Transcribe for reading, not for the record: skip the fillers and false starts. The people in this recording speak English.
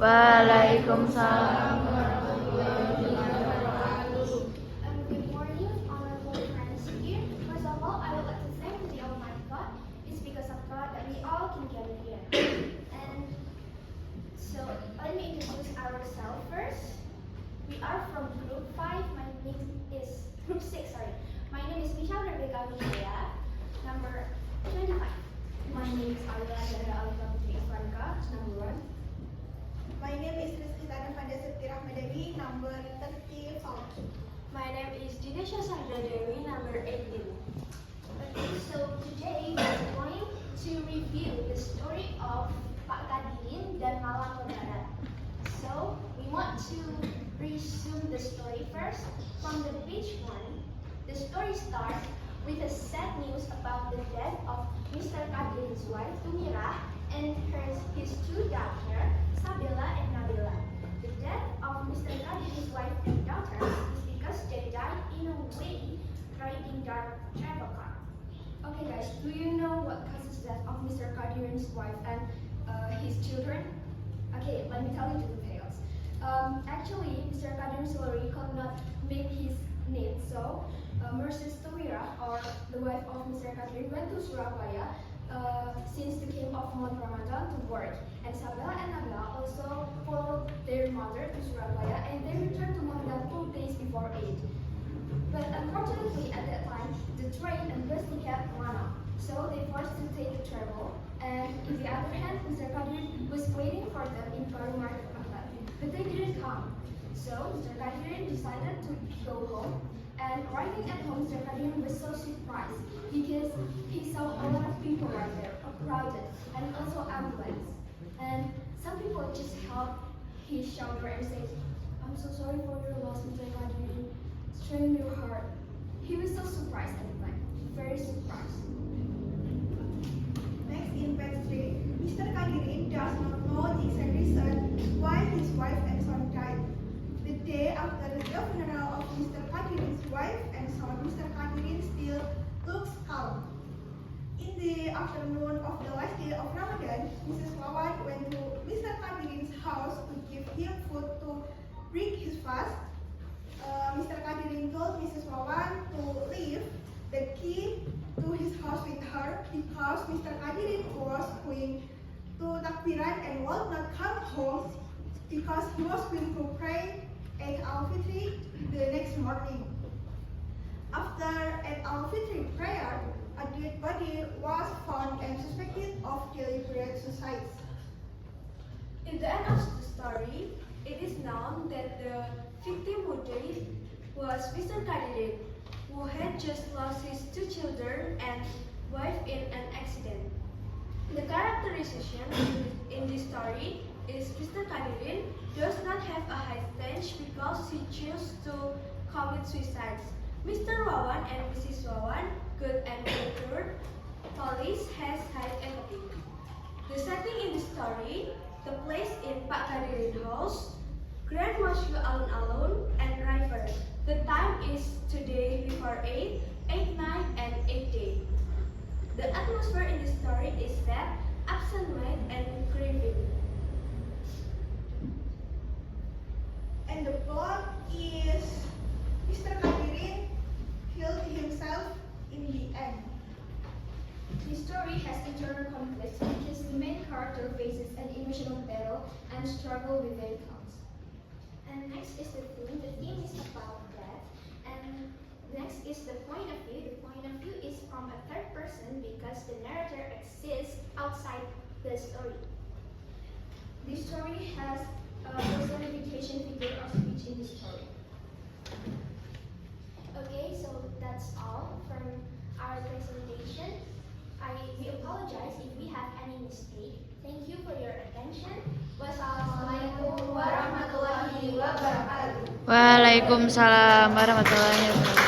Waalaikumsalam. Good morning, honorable friends here. First of all, I would like to thank the Almighty God. It's because of God that we all can gather here. And so let me introduce ourselves first. We are from Group 5. My name is Group 6. Sorry. My name is Michelle Rebecca Wijaya, number 25. My name is Alda Dara Alfa Putri Ivanka, number 1. My name is Rizky Fanda Septi Rahmadewi, number 35. My name is Dinesha Sandra Dewi, number 18. Okay, so today we are going to review the story of Pak Kadirin dan Malang Lebaran. So we want to resume the story first from the page 1. The story starts with a sad news about the death of Mr. Kadirin's wife Tumira and his two daughters, Sabila and Nabila. The death of Mr. Kadirin's wife and daughters is because they died in a way riding dark travel car. Okay guys, do you know what causes death of Mr. Kadirin's wife and his children? Okay, let me tell you the details. Actually, Mr. Kadirin's salary could not meet his needs, so Mrs. Tumira, or the wife of Mr. Kadirin, went to Surabaya since the came of month Ramadan to work. And Sabila and Nabila also followed their mother to Surabaya and they returned to Magelang 2 days before Eid. But unfortunately at that time, the train and bus ticket ran out. So they forced to take the travel. And on the other hand, Mr. Kadirin was waiting for them in Baru Market Magelang. But they didn't come. So Mr. Kadirin decided to go home. And arriving at home, Mr. Kadirin was so surprised because he saw a lot of people right there, crowded, and also ambulance. And some people just held his shoulder and said, "I'm so sorry for your loss, Mr. Kadirin. Strain your heart." He was so surprised at the time, very surprised. Next, in page 3, Mr. Kadirin does not know the exact reason why his wife and son died. The day after the funeral of Mr. Kadirin's wife and son, Mr. Kadirin still looks calm. In the afternoon of the last day of Ramadan, Mrs. Wawan went to Mr. Kadirin's house to give him food to break his fast. Mr. Kadirin told Mrs. Wawan to leave the key to his house with her because Mr. Kadirin was going to Takbiran and would not come home because he was going to pray at Al-Fitri the next morning. After at Al-Fitri prayer, a dead body was found and suspected of deliberate suicide. In the end of the story, it is known that the victim who died was Mr. Kadirin, who had just lost his two children and wife in an accident. The characterization in this story is Mr. Kadirin does not have a high stage because he chose to commit suicide. Mr. Wawan and Mrs. Wawan, good and mature police, has high empathy. The setting in the story, the place in Pak Kadirin house, Grand Mosque Alun-Alun, and river. The time is today before 8, 8, 9, and 8 day. The atmosphere in the story is sad, absent-minded, and grieving. And the plot is Mr. Kadirin killed himself in the end. The story has internal conflicts because the main character faces an emotional battle and struggle with their thoughts. And next is the theme. The theme is about death. And next is the point of view. The point of view is from a third person because the narrator exists outside the story. The story has a personification figure of speech in the story. Okay, so that's all from our presentation. We apologize if we have any mistake. Thank you for your attention. Wassalamualaikum warahmatullahi wabarakatuh. Waalaikumsalam warahmatullahi wabarakatuh.